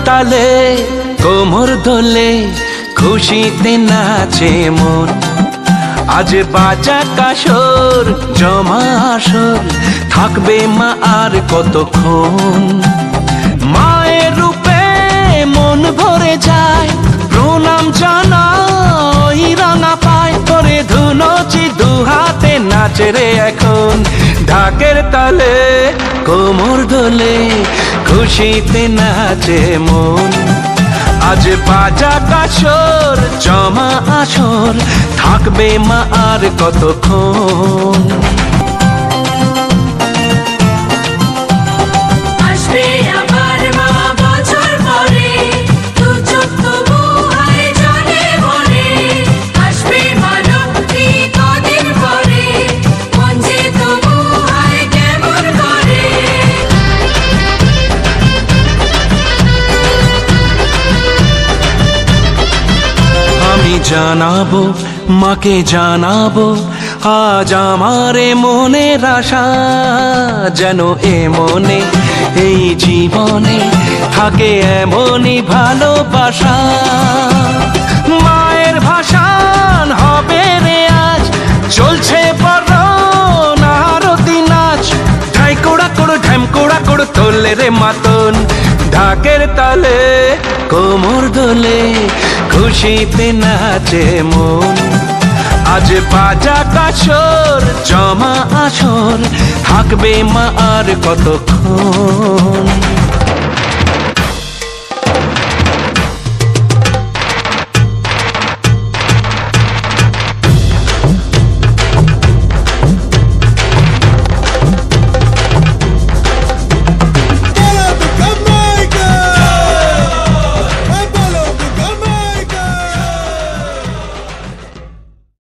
তালে কোমর দোলে খুশিতে নাচে মন। আজ বাজা কাসর জমা আসর থাকবে মা আর কতক্ষণ। মায়ের রূপে মন ভরে যায় প্রণাম জানাই রাঙা পায় করে ধুনচি দুহাতে নাচে রে এখন। ঢাকের তালে কোমর দোলে খুশিতে নাচে মন। আজ বাজা কাসর জমা আসর থাকবে মা আর কতক্ষণ। জানাবো মাকে জানাবো আজ আমারে মনের আশা, যেন এ মনে এই জীবনে থাকে এমনই ভালোবাসা। মায়ের ভাষান হবে রে আজ চলছে বরণ আরতি নাচ। ঢাই কোড়া কোড় ঢ্যাম কোড়া কোড় তোলে রে মাতন। ঢাকের তালে কোমর দোলে খুশিতে নাচে মন। আজ বাজা কাসর জমা আসর থাকবে মা আর কতক্ষণ।